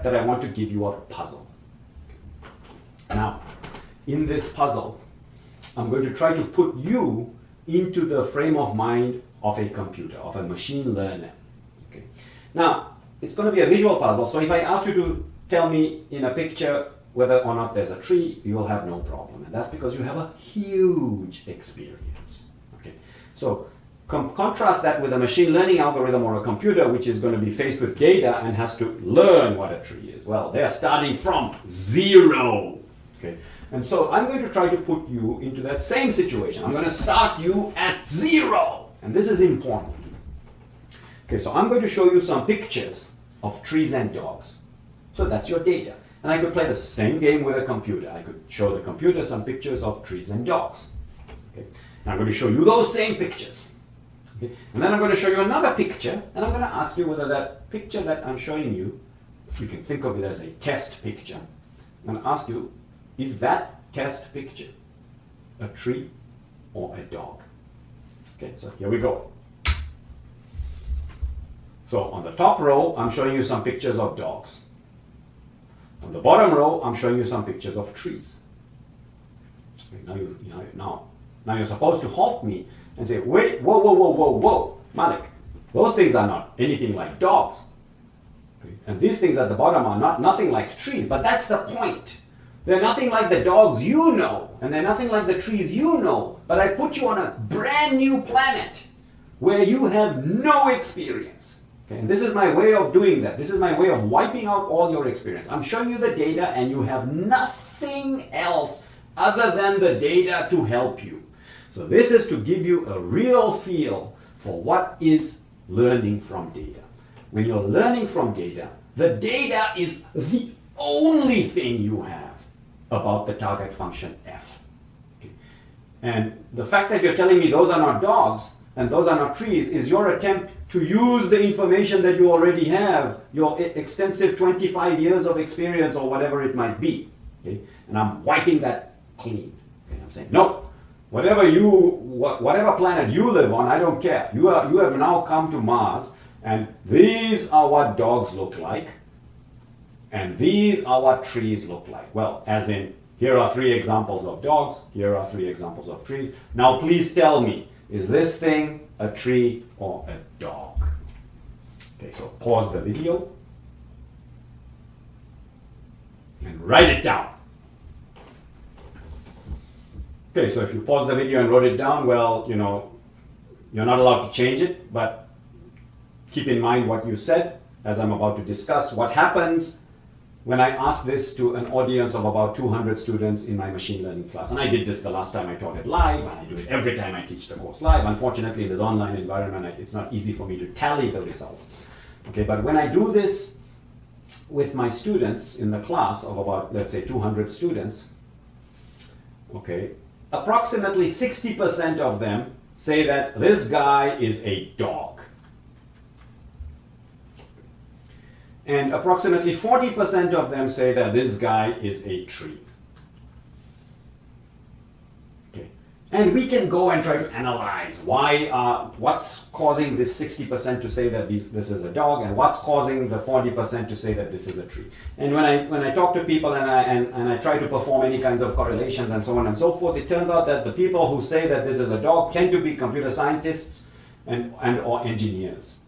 that I want to give you a puzzle. Now, in this puzzle, I'm going to try to put you into the frame of mind of a computer, of a machine learner. Okay. Now, it's going to be a visual puzzle, so if I ask you to tell me in a picture whether or not there's a tree, you will have no problem. And that's because you have a huge experience. Okay. So, contrast that with a machine learning algorithm or a computer which is going to be faced with data and has to learn what a tree is. Well, they're starting from zero. Okay. And so I'm going to try to put you into that same situation. I'm going to start you at zero. And this is important. Okay, so I'm going to show you some pictures of trees and dogs. So that's your data. And I could play the same game with a computer. I could show the computer some pictures of trees and dogs. Okay. And I'm going to show you those same pictures. Okay. And then I'm going to show you another picture, and I'm going to ask you whether that picture that I'm showing you, you can think of it as a test picture. I'm going to ask you, is that test picture a tree or a dog? Okay, so here we go. So on the top row, I'm showing you some pictures of dogs. On the bottom row, I'm showing you some pictures of trees. Okay, now you're supposed to halt me and say, wait, whoa, Malik, those things are not anything like dogs. Okay? And these things at the bottom are nothing like trees, but that's the point. They're nothing like the dogs you know, and they're nothing like the trees you know, but I've put you on a brand new planet where you have no experience. Okay? And this is my way of doing that. This is my way of wiping out all your experience. I'm showing you the data and you have nothing else other than the data to help you. So this is to give you a real feel for what is learning from data. When you're learning from data, the data is the only thing you have about the target function f. Okay. And the fact that you're telling me those are not dogs and those are not trees is your attempt to use the information that you already have, your extensive 25 years of experience or whatever it might be. Okay. And I'm wiping that clean. Okay. I'm saying, no, whatever planet you live on, I don't care. You have now come to Mars, and these are what dogs look like. And these are what trees look like. Well, as in, here are 3 examples of dogs, here are 3 examples of trees. Now please tell me, is this thing a tree or a dog? Okay, so pause the video and write it down. Okay, so if you pause the video and wrote it down, well, you're not allowed to change it, but keep in mind what you said as I'm about to discuss what happens when I ask this to an audience of about 200 students in my machine learning class. And I did this the last time I taught it live, and I do it every time I teach the course live. Unfortunately, in this online environment, it's not easy for me to tally the results. Okay, but when I do this with my students in the class of about, let's say, 200 students, okay, approximately 60% of them say that this guy is a dog. And approximately 40% of them say that this guy is a tree. Okay. And we can go and try to analyze what's causing this 60% to say that this is a dog, and what's causing the 40% to say that this is a tree. And when I talk to people and I try to perform any kinds of correlations and so on and so forth, it turns out that the people who say that this is a dog tend to be computer scientists and or engineers.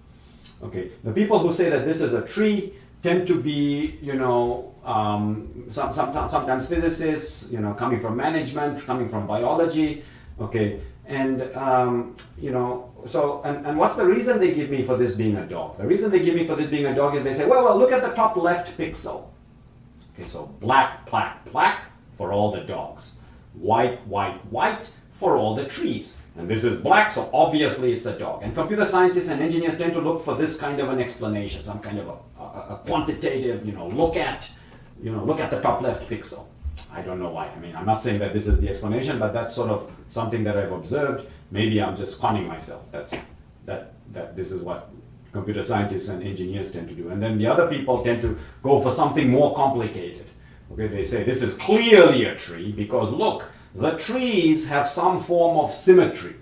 Okay, the people who say that this is a tree tend to be, sometimes physicists, coming from management, coming from biology. Okay, and and what's the reason they give me for this being a dog? The reason they give me for this being a dog is they say, well, look at the top left pixel. Okay, so black, black for all the dogs, white, white for all the trees. And this is black, so obviously it's a dog. And computer scientists and engineers tend to look for this kind of an explanation, some kind of a quantitative, look at the top left pixel. I don't know why. I mean, I'm not saying that this is the explanation, but that's sort of something that I've observed. Maybe I'm just conning myself. That this is what computer scientists and engineers tend to do. And then the other people tend to go for something more complicated. Okay, they say this is clearly a tree because look, the trees have some form of symmetry.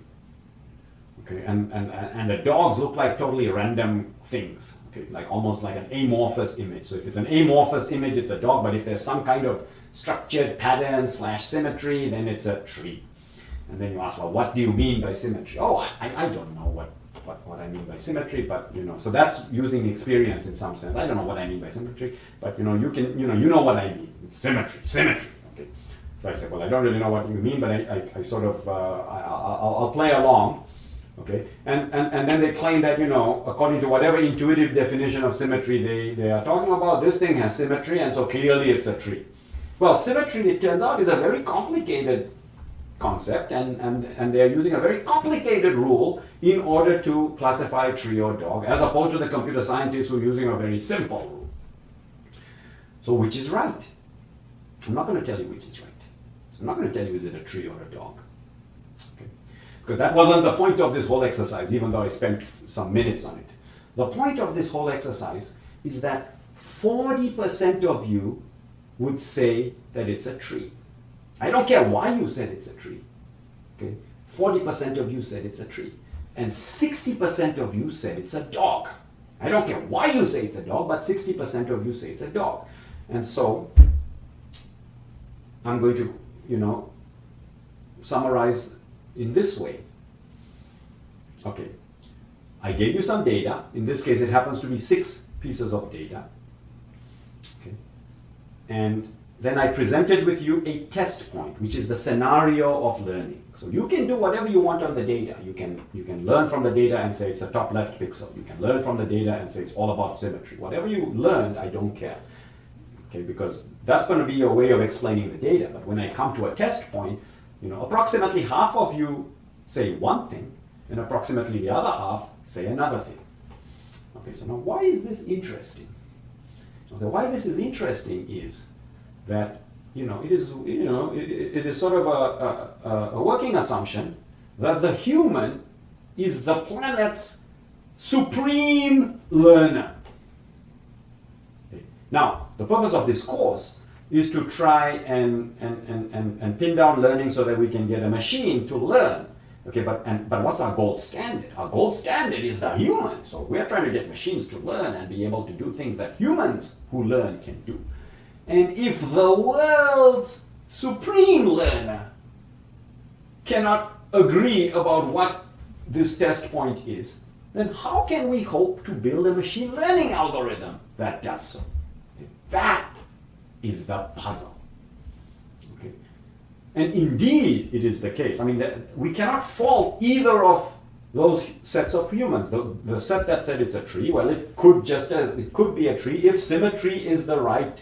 Okay, and the dogs look like totally random things. Okay, like almost like an amorphous image. So if it's an amorphous image, it's a dog, but if there's some kind of structured pattern / symmetry, then it's a tree. And then you ask, well, what do you mean by symmetry? Oh, I don't know what I mean by symmetry, but so that's using experience in some sense. I don't know what I mean by symmetry, but you know what I mean. It's symmetry. Okay. So I said, well, I don't really know what you mean, but I sort of I'll play along. Okay, and then they claim that according to whatever intuitive definition of symmetry they are talking about, this thing has symmetry, and so clearly it's a tree. Well, symmetry, it turns out, is a very complicated concept, and they are using a very complicated rule in order to classify a tree or dog, as opposed to the computer scientists who are using a very simple rule. So which is right? I'm not going to tell you which is right. I'm not going to tell you is it a tree or a dog. Okay. Because that wasn't the point of this whole exercise, even though I spent some minutes on it. The point of this whole exercise is that 40% of you would say that it's a tree. I don't care why you said it's a tree. Okay? 40% of you said it's a tree. And 60% of you said it's a dog. I don't care why you say it's a dog, but 60% of you say it's a dog. And so I'm going to, summarize in this way. Okay, I gave you some data. In this case, it happens to be 6 pieces of data. Okay, and then I presented with you a test point, which is the scenario of learning. So you can do whatever you want on the data. You can learn from the data and say it's a top left pixel. You can learn from the data and say it's all about symmetry. Whatever you learned, I don't care. Okay, because that's going to be your way of explaining the data. But when I come to a test point, approximately half of you say one thing, and approximately the other half say another thing. Okay, so now why is this interesting? Okay, why this is interesting is that it is sort of a working assumption that the human is the planet's supreme learner. Okay. Now, the purpose of this course is to try and pin down learning so that we can get a machine to learn. Okay, but what's our gold standard? Our gold standard is the human. So we're trying to get machines to learn and be able to do things that humans who learn can do. And if the world's supreme learner cannot agree about what this test point is, then how can we hope to build a machine learning algorithm that does so? That is the puzzle. Okay. And indeed, it is the case. I mean, we cannot fault either of those sets of humans. The set that said it's a tree, well, it could be a tree if symmetry is the right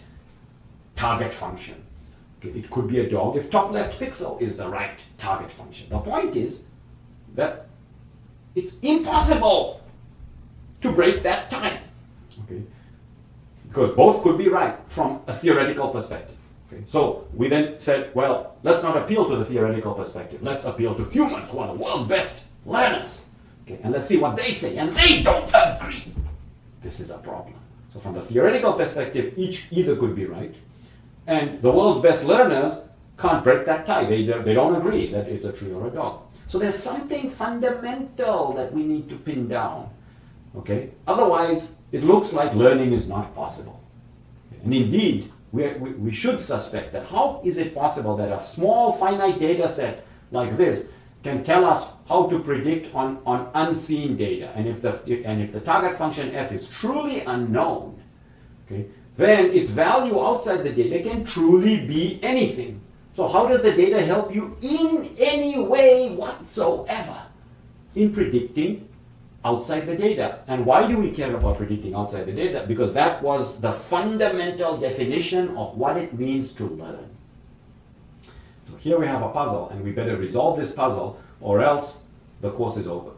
target function. Okay. It could be a dog if top left pixel is the right target function. The point is that it's impossible to break that tie. Okay. Because both could be right from a theoretical perspective. Okay. So we then said, well, let's not appeal to the theoretical perspective. Let's appeal to humans who are the world's best learners. Okay. And let's see what they say. And they don't agree. This is a problem. So from the theoretical perspective, either could be right. And the world's best learners can't break that tie. They don't agree that it's a tree or a dog. So there's something fundamental that we need to pin down. Okay? Otherwise, it looks like learning is not possible. And indeed, we should suspect that how is it possible that a small finite data set like this can tell us how to predict on unseen data. And if the target function f is truly unknown, okay, then its value outside the data can truly be anything. So how does the data help you in any way whatsoever in predicting outside the data? And why do we care about predicting outside the data? Because that was the fundamental definition of what it means to learn. So here we have a puzzle, and we better resolve this puzzle, or else the course is over.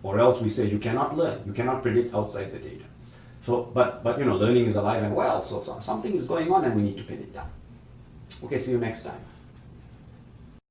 Or else we say you cannot learn, you cannot predict outside the data. So, but learning is alive and well, so something is going on and we need to pin it down. Okay, see you next time.